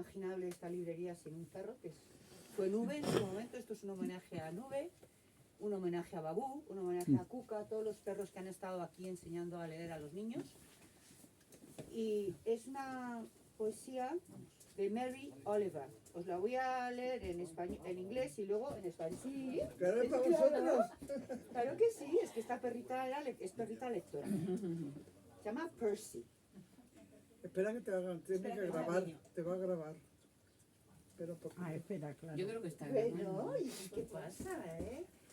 inimaginable esta librería sin un perro, que fue Nube en su momento. Esto es un homenaje a Nube, un homenaje a Babú, un homenaje a Cuca, a todos los perros que han estado aquí enseñando a leer a los niños. Y es una poesía de Mary Oliver. Os la voy a leer en español, en inglés y luego en español. Sí, Claro, es para claro. vosotros. Claro que sí, es que esta perrita es perrita lectora. Se llama Percy. Espera que te hagan, tiene que grabar, te va a grabar. Espera un poquito. Ah, espera, claro. Yo creo que está Bueno, ¿y qué pasa,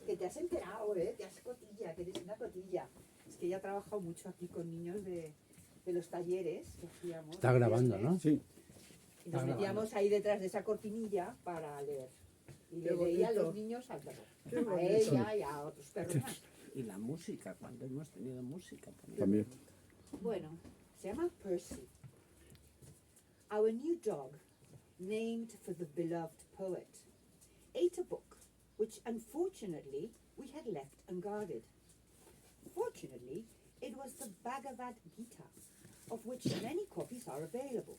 Que te has enterado, te has cotilla, que eres una cotilla. Es que ella ha trabajado mucho aquí con niños de los talleres que hacíamos. Está grabando, ¿no? Sí. Y nos metíamos ahí detrás de esa cortinilla para leer. Y Qué le leía a bonito. los niños al perro. Qué A bonito. ella y a otros perros más. Y la música, cuando hemos tenido música. También. Bueno, se llama Percy. Our new dog, named for the beloved poet, ate a book which unfortunately we had left unguarded. Fortunately, it was the Bhagavad Gita, of which many copies are available.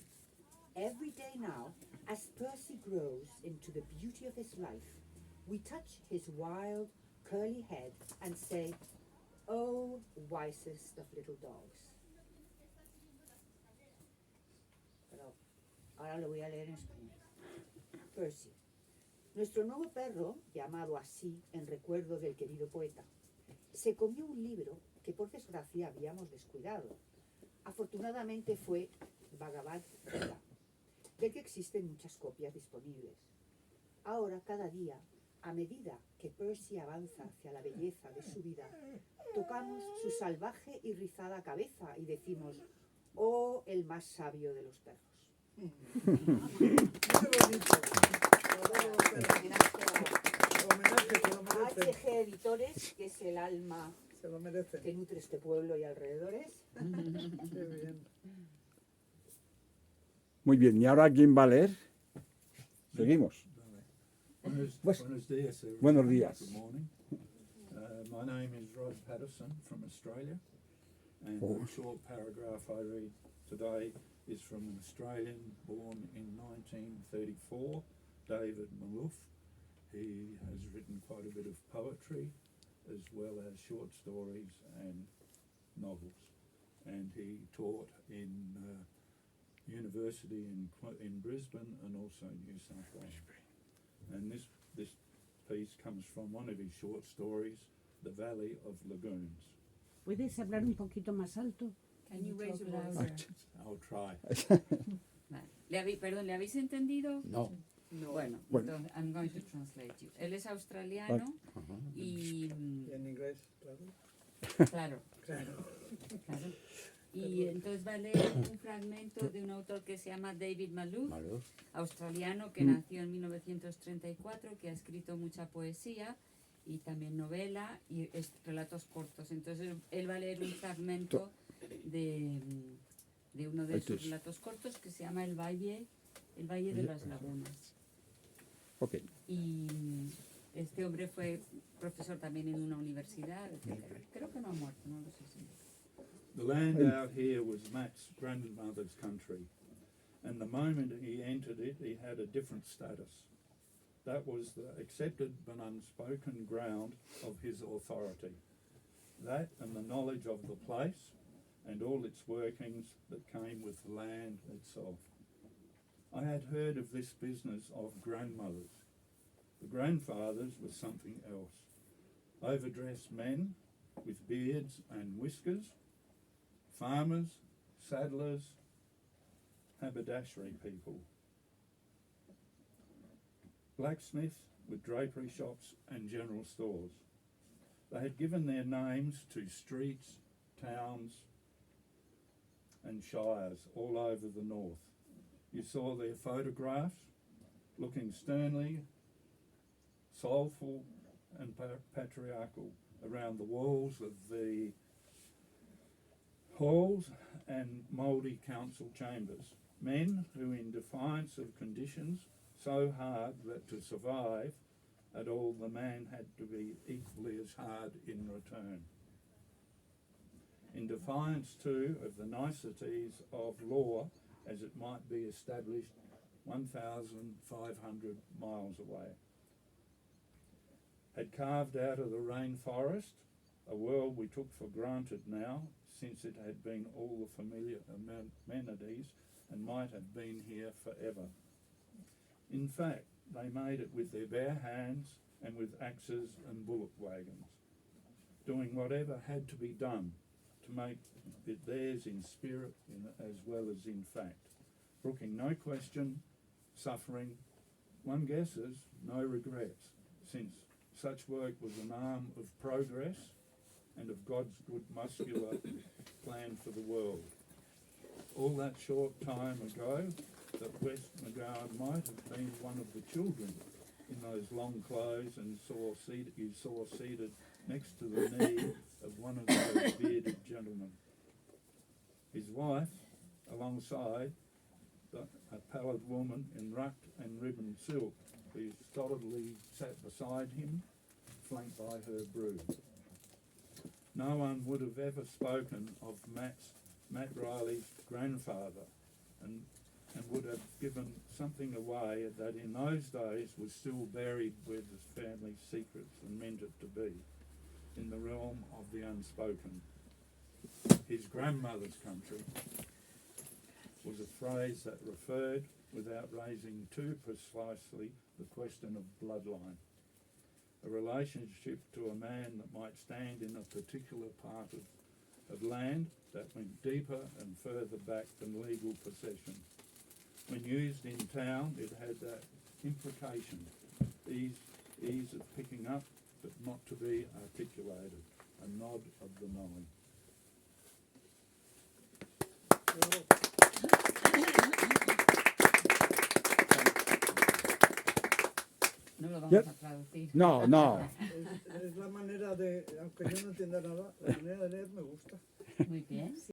Every day now, as Percy grows into the beauty of his life, we touch his wild, curly head and say, "Oh, wisest of little dogs." Pero ahora lo voy a leer en español. Percy. Nuestro nuevo perro, llamado así en recuerdo del querido poeta, se comió un libro que por desgracia habíamos descuidado. Afortunadamente fue Bhagavad Gita, del que existen muchas copias disponibles. Ahora, cada día, a medida que Percy avanza hacia la belleza de su vida, tocamos su salvaje y rizada cabeza y decimos, oh, el más sabio de los perros. Qué bonito. Homenaje, se lo merece. HG Editores, que es el alma Se lo merece. que nutre este pueblo y alrededores. Qué bien. Muy bien, ¿y ahora quién va a leer? Seguimos. Buenos, Pues- buenos días, everyone. Buenos días. Good morning. My name is Rod Patterson from Australia, and Oh. the short paragraph I read today is from an Australian born in 1934, David Malouf. He has written quite a bit of poetry as well as short stories and novels, and he taught in university in Brisbane and also New South Wales. And this piece comes from one of his short stories, The Valley of Lagoons. ¿Puedes hablar un poquito más alto? Can you raise your voice? I'll try. Vale. Perdón, ¿le habéis entendido? No. Bueno, Bueno. entonces, I'm going to translate you. Él es australiano y, Y en inglés, claro, claro. claro. Y entonces va a leer un fragmento de un autor que se llama David Malouf, Maluf. australiano, que nació en 1934, que ha escrito mucha poesía y también novela y relatos cortos. Entonces él va a leer un fragmento de uno de sus relatos cortos que se llama El Valle de las Lagunas. Ok. Y este hombre fue profesor también en una universidad, etcétera. Creo que no ha muerto, no lo sé si. The land out here was Matt's grandmother's country, and the moment he entered it, he had a different status. That was the accepted but unspoken ground of his authority. That and the knowledge of the place and all its workings that came with the land itself. I had heard of this business of grandmothers. The grandfathers was something else. Overdressed men with beards and whiskers, farmers, saddlers, haberdashery people. Blacksmiths with drapery shops and general stores. They had given their names to streets, towns and shires all over the north. You saw their photographs looking sternly soulful and patriarchal around the walls of the halls and mouldy council chambers. Men who, in defiance of conditions so hard that to survive at all the man had to be equally as hard in return. In defiance too of the niceties of law as it might be established 1,500 miles away. Had carved out of the rainforest a world we took for granted now, since it had been all the familiar amenities and might have been here forever. In fact, they made it with their bare hands and with axes and bullock wagons, doing whatever had to be done to make it theirs in spirit as well as in fact, brooking no question, suffering, one guesses, no regrets, since such work was an arm of progress and of God's good muscular plan for the world. All that short time ago, that West Magard might have been one of the children in those long clothes and you saw seated next to the knee of one of those bearded gentlemen. His wife, alongside, a pallid woman in rucked and ribboned silk, who stolidly sat beside him, flanked by her brood. No one would have ever spoken of Matt Riley's grandfather and would have given something away that in those days was still buried with his family's secrets and meant it to be, in the realm of the unspoken. His grandmother's country was a phrase that referred, without raising too precisely, the question of bloodline. A relationship to a man that might stand in a particular part of land that went deeper and further back than legal possession. When used in town, it had that implication, ease of picking up, but not to be articulated, a nod of the knowing. No lo vamos Yep. a traducir. No, no. Es la manera de, aunque yo no entienda nada, la manera de leer me gusta. Muy bien.